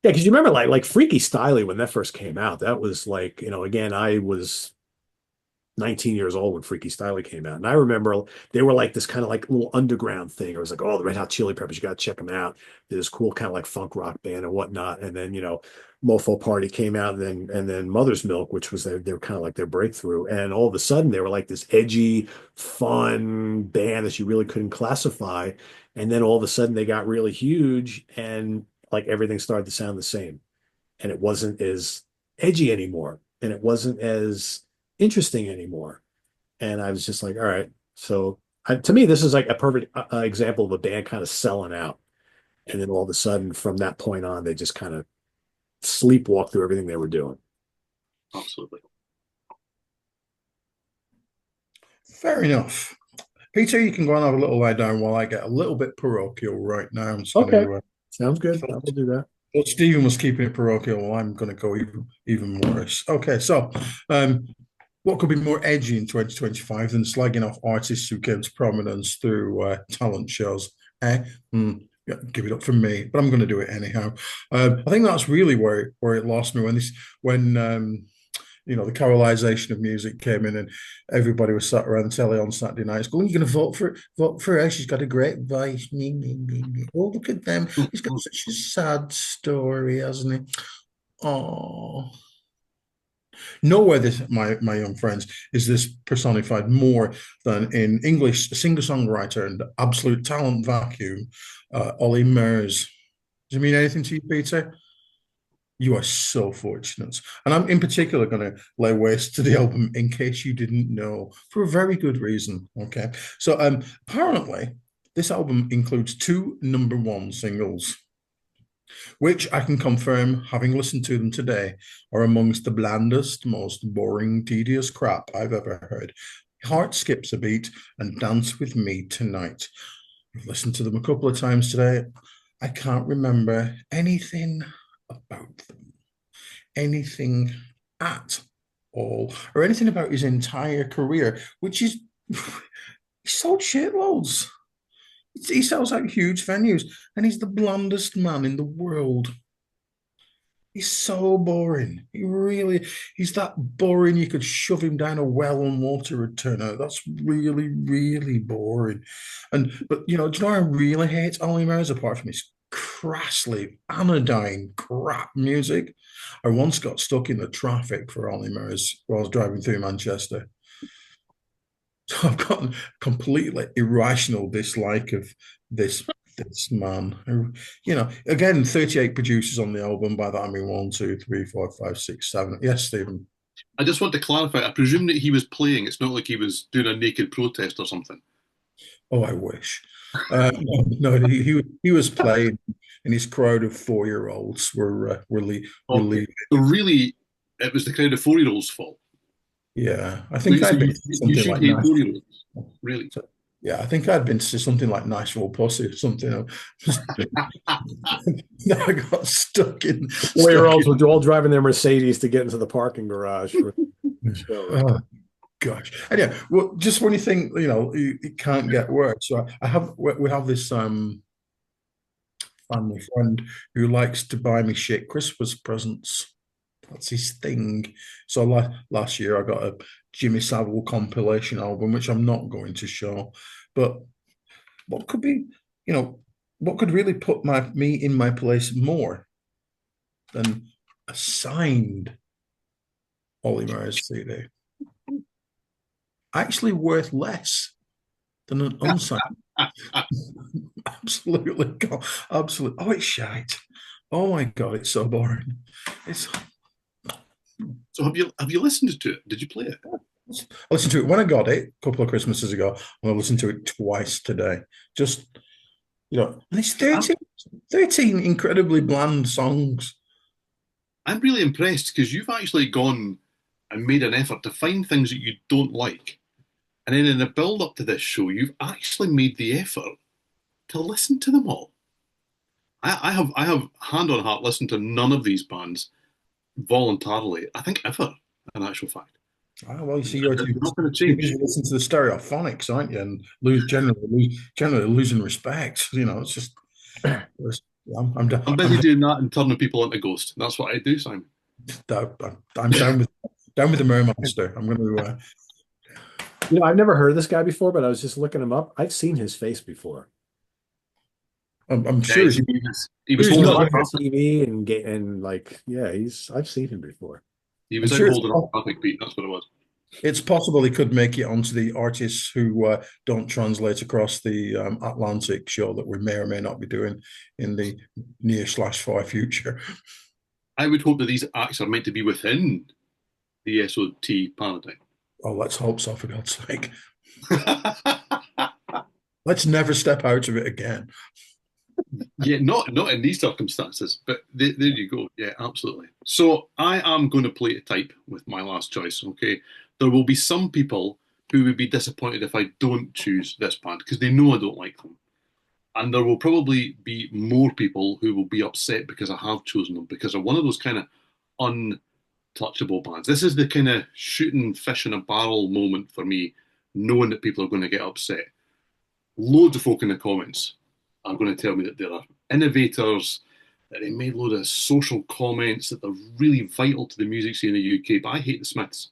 Yeah, because you remember like Freaky Styley when that first came out, that was like, again, I was 19 years old when Freaky Styley came out. And I remember they were like this kind of like little underground thing. It was like, oh, the Red Hot Chili Peppers, you got to check them out. They're this cool kind of like funk rock band and whatnot. And then, Mofo Party came out, and then Mother's Milk, which was their kind of like their breakthrough. And all of a sudden they were like this edgy, fun band that you really couldn't classify. And then all of a sudden they got really huge and like everything started to sound the same. And it wasn't as edgy anymore. And it wasn't as interesting anymore. And I was just like, all right. So to me, this is like a perfect example of a band kind of selling out. And then all of a sudden, from that point on, they just kind of sleepwalk through everything they were doing. Absolutely. Fair enough. Peter, you can go and have a little lie down while I get a little bit parochial right now. I'm just going Okay. to. Sounds good. I will do that. Well, Stephen was keeping it parochial. Well, I'm going to go even worse. Okay, so what could be more edgy in 2025 than slagging off artists who came to prominence through talent shows? Yeah, give it up for me, but I'm going to do it anyhow. I think that's really where it lost me when the Carolization of music came in and everybody was sat around the telly on Saturday nights going, "You're going to vote for her. She's got a great voice. Me, me, me, me. Oh, look at them. He's got such a sad story, hasn't he? Oh." Nowhere, my young friends, is this personified more than in English singer-songwriter and absolute talent vacuum, Ollie Murs. Does it mean anything to you, Peter? You are so fortunate. And I'm in particular going to lay waste to the album In Case You Didn't Know for a very good reason. Okay. So apparently this album includes two number one singles, which I can confirm, having listened to them today, are amongst the blandest, most boring, tedious crap I've ever heard. Heart skips a beat and Dance With Me Tonight. I've listened to them a couple of times today. I can't remember anything about them, anything at all, or anything about his entire career, which is he sold shitloads. He sells out huge venues, and he's the blandest man in the world. He's so boring. He's that boring you could shove him down a well and water would turn out. That's really, really boring. But do you know what I really hate Ollie Murs apart from his crassly anodyne crap music? I once got stuck in the traffic for Ollie Murs while I was driving through Manchester. So I've got a completely irrational dislike of this man. Again, 38 producers on the album. By that I mean 1, 2, 3, 4, 5, 6, 7. Yes, Stephen. I just want to clarify. I presume that he was playing. It's not like he was doing a naked protest or something. Oh, I wish. No, he was playing, and his crowd of 4-year-olds were Okay. So really, it was the crowd of 4-year-olds' fault. Yeah, I So think I'd been you, to you something should like hate Nash. 4-year-olds, really. So, yeah, I think I'd been to something like Nashville Pussy or something. I got stuck in. 4-year-olds were all driving their Mercedes to get into the parking garage for the show. Right? Oh gosh! And yeah, well, just when you think it can't get worse. So we have this family friend who likes to buy me shit Christmas presents. That's his thing. So last year I got a Jimmy Savile compilation album, which I'm not going to show. But what could be, what could really put me in my place more than a signed Ollie Murs CD? Actually worth less than an unsigned. Absolutely, absolutely. Oh, it's shite. Oh my God, it's so boring. It's So have you listened to it? Did you play it? I listened to it when I got it a couple of Christmases ago, and I listened to it twice today. Just, and it's See, I'm 13 incredibly bland songs. I'm really impressed because you've actually gone and made an effort to find things that you don't like. And then in the build up to this show, you've actually made the effort to listen to them all. I have hand on heart listened to none of these bands voluntarily. I think ever, in actual fact. Ah, well, you see, There's not going to you're busy change. listening to the stereophonics, aren't you? And generally losing respect. It's just, I'm, I'm I'm, busy doing that and turning people into ghosts. That's what I do, Simon. I'm down with the Merry Monster. I'm going to. I've never heard of this guy before, but I was just looking him up. I've seen his face before. I'm Yeah, sure he was He's he's holding not on on to like traffic. TV and like, yeah, I've seen him before. He I'm was out sure holding on to traffic, Pete. That's what it was. it's possible he could make it onto the artists who don't translate across the Atlantic show that we may or may not be doing in the near/far future. I would hope that these acts are meant to be within the SOT paradigm. Oh, let's hope so, for God's sake. Let's never step out of it again. Yeah, not in these circumstances, but there you go. Yeah, absolutely. So I am going to play to type with my last choice. Okay, there will be some people who would be disappointed if I don't choose this band because they know I don't like them, and there will probably be more people who will be upset because I have chosen them because they're one of those kind of untouchable bands. This is the kind of shooting fish in a barrel moment for me, knowing that people are going to get upset. Loads of folk in the comments are going to tell me that there are innovators, that they made loads of social comments, that they're really vital to the music scene in the UK. But I hate the Smiths.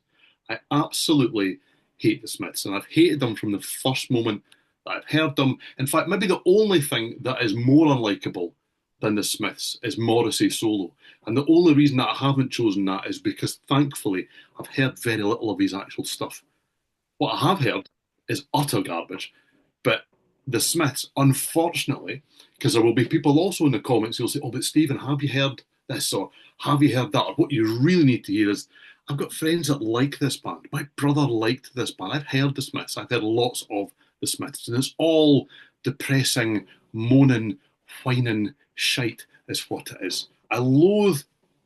I absolutely hate the Smiths. And I've hated them from the first moment that I've heard them. In fact, maybe the only thing that is more unlikable than the Smiths is Morrissey solo. And the only reason that I haven't chosen that is because thankfully I've heard very little of his actual stuff. What I have heard is utter garbage. But the Smiths, unfortunately, because there will be people also in the comments who'll say, "Oh, but Stephen, have you heard this?" or "Have you heard that?" Or what you really need to hear is, I've got friends that like this band. My brother liked this band. I've heard the Smiths. I've heard lots of the Smiths. And it's all depressing, moaning, whining shite is what it is. I loathe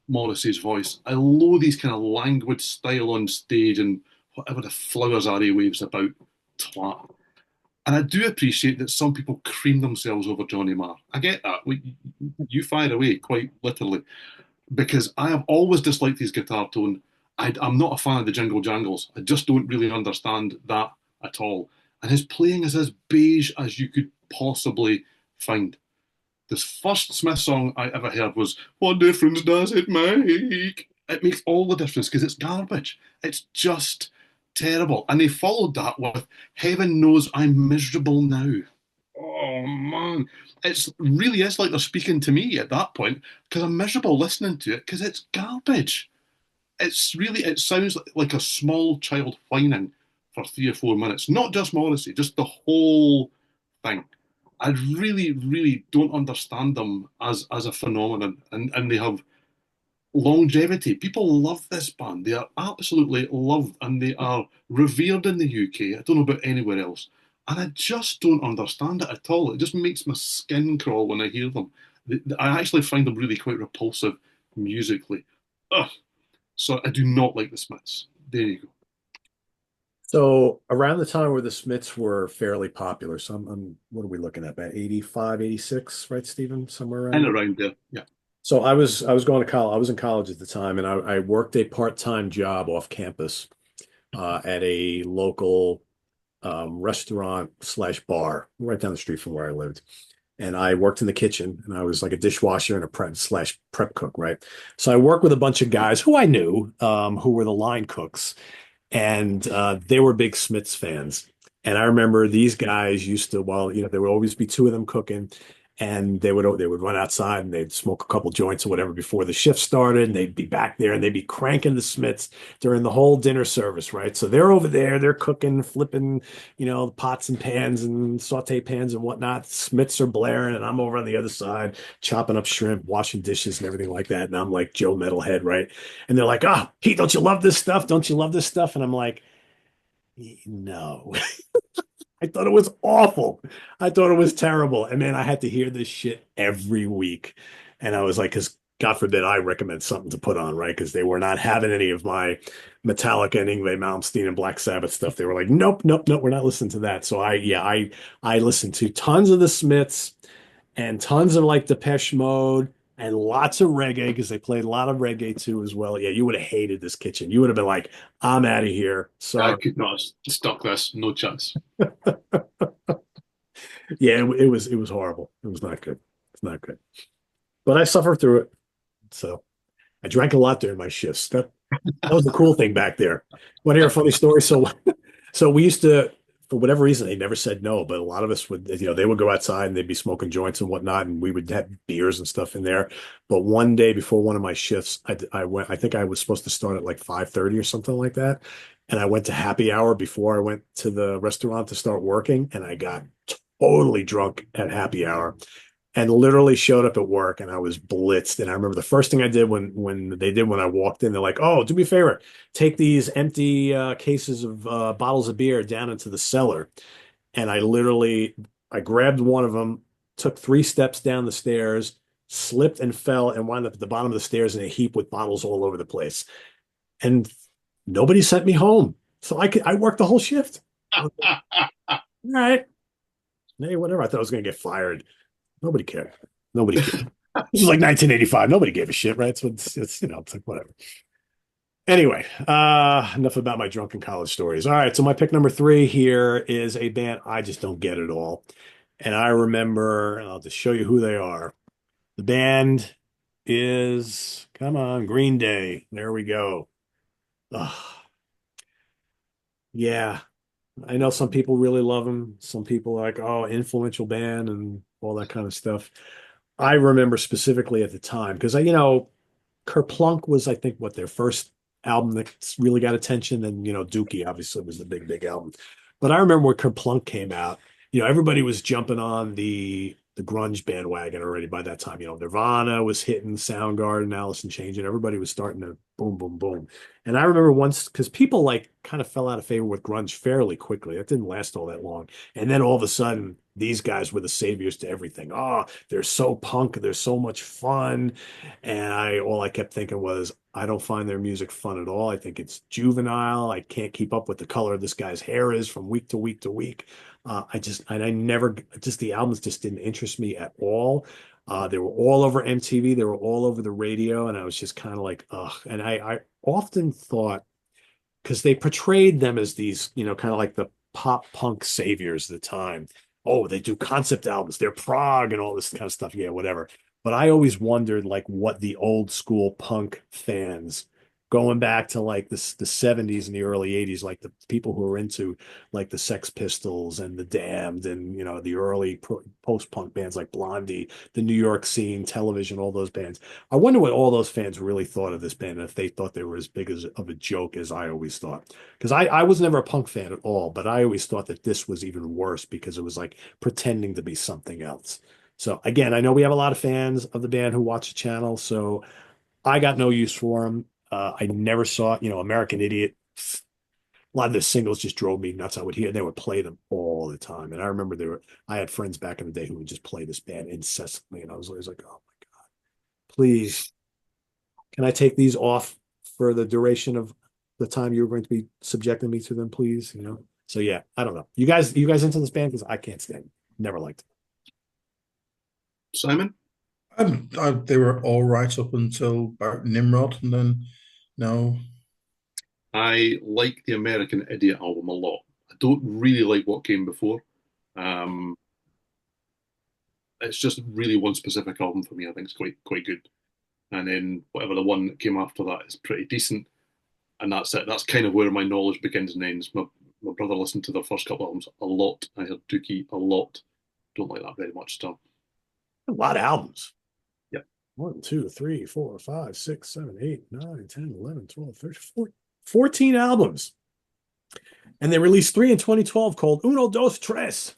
Morrissey's voice. I loathe his kind of languid style on stage and whatever the flowers are he waves about. Twat. And I do appreciate that some people cream themselves over Johnny Marr. I get that. You fire away, quite literally, because I have always disliked his guitar tone. I'm not a fan of the jingle jangles. I just don't really understand that at all. And his playing is as beige as you could possibly find. This first Smith song I ever heard was "What Difference Does It Make?" It makes all the difference because it's garbage. It's just terrible. And they followed that with "Heaven Knows I'm Miserable Now." Oh man, it's really is like they're speaking to me at that point because I'm miserable listening to it because it's garbage. It sounds like a small child whining for 3 or 4 minutes. Not just Morrissey, just the whole thing. I really, really don't understand them as a phenomenon, and they have longevity. People love this band. They are absolutely loved, and they are revered in the UK. I don't know about anywhere else, and I just don't understand it at all. It just makes my skin crawl when I hear them. I actually find them really quite repulsive musically. Ugh. So I do not like the Smiths. There you go. So around the time where the Smiths were fairly popular, so what are we looking at? About 85, 86, right, Stephen? Somewhere around And there. around there, yeah. So I was going to college. I was in college at the time, and I worked a part-time job off campus at a local restaurant slash bar right down the street from where I lived. And I worked in the kitchen, and I was like a dishwasher and a prep slash prep cook, right? So I worked with a bunch of guys who I knew, who were the line cooks, and they were big Smiths fans. And I remember these guys used to, well, there would always be two of them cooking, and they would run outside and they'd smoke a couple joints or whatever before the shift started, and they'd be back there and they'd be cranking the Smiths during the whole dinner service, right? So they're over there, they're cooking, flipping, pots and pans and saute pans and whatnot. Smiths are blaring, and I'm over on the other side chopping up shrimp, washing dishes and everything like that. And I'm like Joe Metalhead, right? And they're like, "Ah, Pete, don't you love this stuff? Don't you love this stuff?" And I'm like, "No." I thought it was awful. I thought it was terrible. And man, I had to hear this shit every week. And I was like, because God forbid I recommend something to put on, right? Because they were not having any of my Metallica and Yngwie Malmsteen and Black Sabbath stuff. They were like, nope, nope, nope, we're not listening to that. So I listened to tons of the Smiths and tons of like Depeche Mode and lots of reggae because they played a lot of reggae too as well. Yeah, you would have hated this kitchen. You would have been like, I'm out of here. I Sorry. could not have stuck this. No chance. Yeah, it was horrible. It was not good. It's not good. But I suffered through it. So I drank a lot during my shifts. That was the cool thing back there. Want to hear a funny story? So we used to, for whatever reason, they never said no, but a lot of us would, they would go outside and they'd be smoking joints and whatnot, and we would have beers and stuff in there. But one day before one of my shifts, I went, I think I was supposed to start at like 5:30 or something like that. And I went to happy hour before I went to the restaurant to start working, and I got totally drunk at happy hour and literally showed up at work and I was blitzed. And I remember the first thing I did when I walked in, they're like, "Oh, do me a favor, take these empty cases of bottles of beer down into the cellar." And I grabbed one of them, took 3 steps down the stairs, slipped and fell, and wound up at the bottom of the stairs in a heap with bottles all over the place. And nobody sent me home, so I worked the whole shift. All right, hey, whatever. I thought I was going to get fired. Nobody cared. Nobody cared. This was like 1985. Nobody gave a shit, right? So it's like whatever. Anyway, enough about my drunken college stories. All right, so my pick number three here is a band I just don't get at all. And I remember, and I'll just show you who they are. The band is, come on, Green Day. There we go. Ugh, yeah, I know some people really love them. Some people are like, oh, influential band and all that kind of stuff. I remember specifically at the time because Kerplunk was, I think, what their first album that really got attention, and Dookie obviously was the big, big album. But I remember when Kerplunk came out, everybody was jumping on the grunge bandwagon already by that time. Nirvana was hitting, Soundgarden, Alice in Chains, and everybody was starting to boom, boom, boom. And I remember once because people like kind of fell out of favor with grunge fairly quickly. It didn't last all that long. And then all of a sudden, these guys were the saviors to everything. Oh, they're so punk, they're so much fun. And all I kept thinking was, I don't find their music fun at all. I think it's juvenile. I can't keep up with the color this guy's hair is from week to week to week. I never, just the albums just didn't interest me at all. They were all over MTV. They were all over the radio. And I was just kind of like, ugh. And I often thought, because they portrayed them as these, kind of like the pop punk saviors of the time. Oh, they do concept albums, they're prog and all this kind of stuff. Yeah, whatever. But I always wondered like what the old school punk fans going back to like the 70s and the early 80s, like the people who were into like the Sex Pistols and the Damned and the early post-punk bands like Blondie, the New York scene, Television, all those bands. I wonder what all those fans really thought of this band and if they thought they were as big as of a joke as I always thought. Because I was never a punk fan at all, but I always thought that this was even worse because it was like pretending to be something else. So again, I know we have a lot of fans of the band who watch the channel, so I got no use for them. I never saw, American Idiot. A lot of the singles just drove me nuts. I would hear they would play them all the time, and I remember I had friends back in the day who would just play this band incessantly, and I was always like, oh my God, please, can I take these off for the duration of the time you're going to be subjecting me to them, please? So yeah, I don't know. You guys into this band? Because I can't stand it. Never liked it. Simon? They were all right up until about Nimrod, and then no. I like the American Idiot album a lot. I don't really like what came before. Um, it's just really one specific album for me. I think it's quite good. And then whatever the one that came after that is pretty decent. And that's it. That's kind of where my knowledge begins and ends. My brother listened to their first couple of albums a lot. I heard Dookie a lot. Don't like that very much still. A lot of albums. Yep. 1, 2, 3, 4, 5, 6, 7, 8, 9, 10, 11, 12, 13, 14, 14 albums. And they released three in 2012 called Uno, Dos, Tres.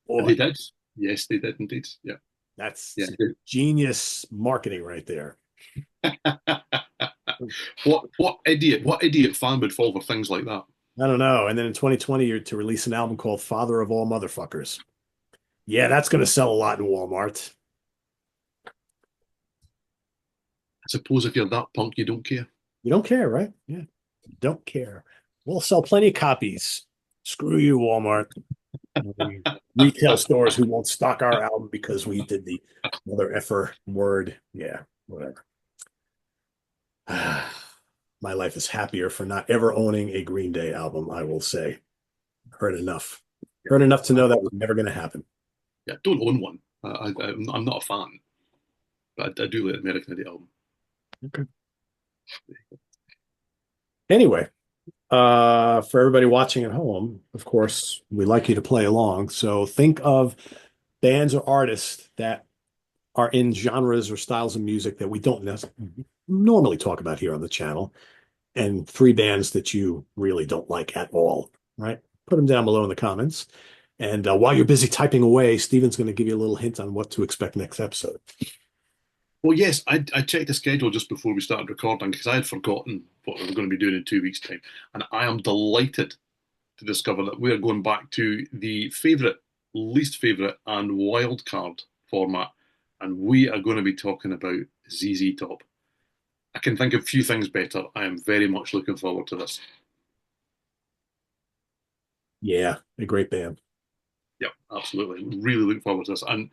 They Boy, did. Yes, they did indeed. Yeah. that's Yeah. genius marketing right there. What idiot fan would fall for things like that? I don't know. And then in 2020, you're to release an album called Father of All Motherfuckers. Yeah, that's going to sell a lot in Walmart. I suppose if you're that punk, you don't care. You don't care, right? Yeah, don't care. We'll sell plenty of copies. Screw you, Walmart. Retail stores who won't stock our album because we did the mother effer word. Yeah, whatever. My life is happier for not ever owning a Green Day album, I will say. Heard enough. Heard enough to know that was never going to happen. Yeah, don't own one. I'm not a fan, but I do like American Idiot album. Okay. Anyway, for everybody watching at home, of course, we like you to play along. So think of bands or artists that are in genres or styles of music that we don't normally talk about here on the channel, and three bands that you really don't like at all, right? Put them down below in the comments. And while you're busy typing away, Steven's going to give you a little hint on what to expect next episode. Well, yes, I checked the schedule just before we started recording because I had forgotten what we were going to be doing in 2 weeks' time. And I am delighted to discover that we are going back to the favourite, least favourite, and wild card format. And we are going to be talking about ZZ Top. I can think of a few things better. I am very much looking forward to this. Yeah, a great band. Yep, absolutely. Really looking forward to this. And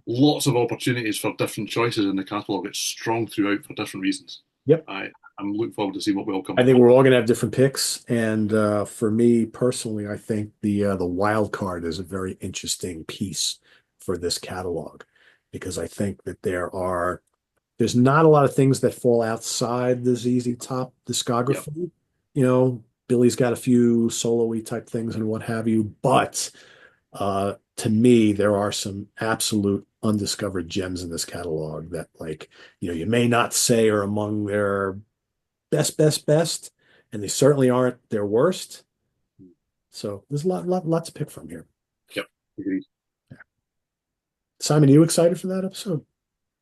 lots of opportunities for different choices in the catalogue. It's strong throughout for different reasons. Yep. I'm looking forward to see what we all come I up think with. we're all going to have different picks. And for me personally, I think the wild card is a very interesting piece for this catalog because I think that there's not a lot of things that fall outside the ZZ Top discography. Yep. You know, Billy's got a few solo-y type things and what have you, but to me, there are some absolute undiscovered gems in this catalog that, like, you may not say are among their best, and they certainly aren't their worst. So there's a lot to pick from here. Yep. Agreed. Yeah. Simon, you excited for that episode?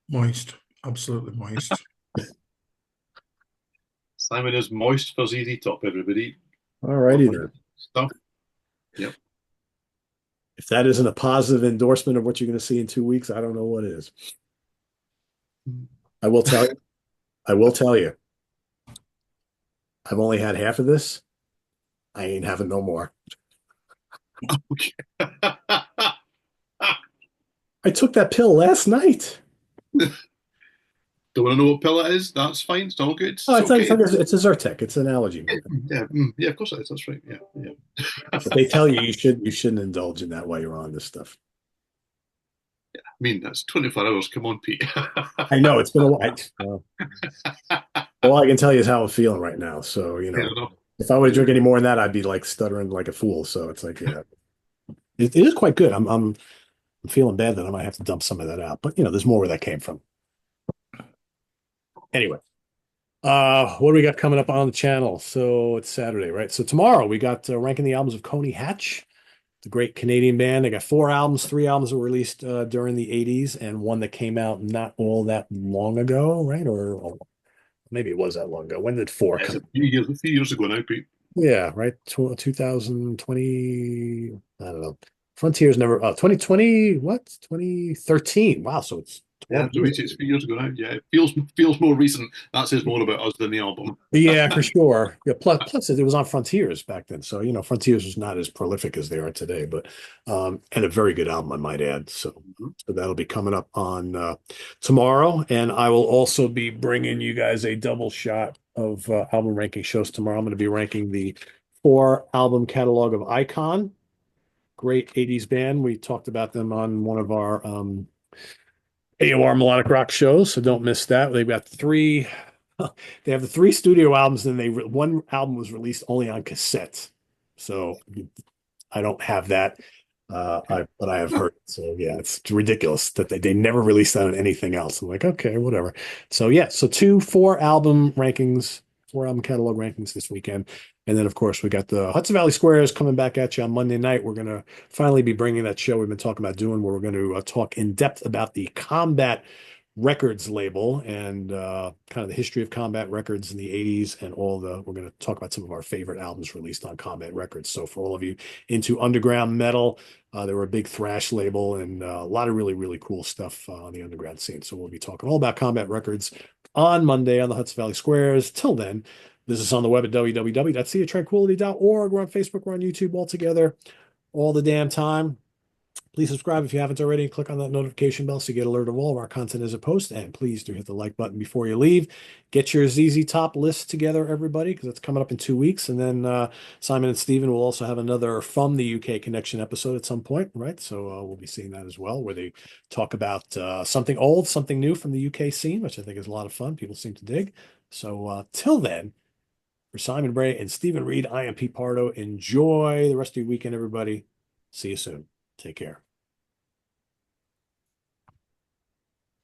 Moist, absolutely moist. Simon is moist for ZZ Top, everybody. All righty then. Stuff. Yep. If that isn't a positive endorsement of what you're going to see in 2 weeks, I don't know what is. I will tell you. I will tell you. I've only had half of this. I ain't having no more. Okay. I took that pill last night. Don't want to know what pill it is? That's fine. It's all good. Oh, it's okay. it's a Zyrtec. It's an allergy. Yeah, of course it is. That's right. Yeah. But they tell you shouldn't indulge in that while you're on this stuff. Yeah, I mean, that's 24 hours. Come on, Pete. I know it's been a while. All I can tell you is how I'm feeling right now. So, if I would drink any more than that, I'd be like stuttering like a fool. So it's like, yeah, it is quite good. I'm feeling bad that I might have to dump some of that out, but there's more where that came from. Anyway, what do we got coming up on the channel? So it's Saturday, right? So tomorrow we got ranking the albums of Coney Hatch, the great Canadian band. They got 4 albums. 3 albums were released during the 80s and one that came out not all that long ago, right? Or maybe it was that long ago. When did 4 come? A few years ago now, Pete. Yeah, right. 2020. I don't know. Frontiers never. 2020. What? 2013. Wow. So it's 12 years. It's a few years ago now. Yeah, it feels more recent. That says more about us than the album. Yeah, for sure. Yeah. Plus, it was on Frontiers back then. So Frontiers was not as prolific as they are today, but and a very good album, I might add. So that'll be coming up on tomorrow, and I will also be bringing you guys a double shot of album ranking shows tomorrow. I'm going to be ranking the 4 album catalog of Icon, great 80s band. We talked about them on one of our AOR melodic rock shows, so don't miss that. They've got 3. They have the 3 studio albums, and one album was released only on cassette. So I don't have that. But I have heard. So yeah, it's ridiculous that they never released that on anything else. I'm like, okay, whatever. So yeah, so four album rankings, four album catalog rankings this weekend. And then of course we got the Hudson Valley Squares coming back at you on Monday night. We're gonna finally be bringing that show we've been talking about doing, where we're going to talk in depth about the Combat Records label and kind of the history of Combat Records in the 80s and we're going to talk about some of our favorite albums released on Combat Records. So for all of you into underground metal, they were a big thrash label and a lot of really, really cool stuff on the underground scene. So we'll be talking all about Combat Records on Monday on the Hudson Valley Squares. Till then, this is on the web at www.seatranquility.org. We're on Facebook, we're on YouTube all together all the damn time. Please subscribe if you haven't already. Click on that notification bell so you get alert of all of our content as a post. And please do hit the like button before you leave. Get your ZZ Top list together, everybody, because it's coming up in 2 weeks. And then Simon and Steven will also have another From the UK Connection episode at some point, right? So we'll be seeing that as well, where they talk about something old, something new from the UK scene, which I think is a lot of fun. People seem to dig. So till then, for Simon Bray and Steven Reid, I am Pete Pardo. Enjoy the rest of your weekend, everybody. See you soon. Take care.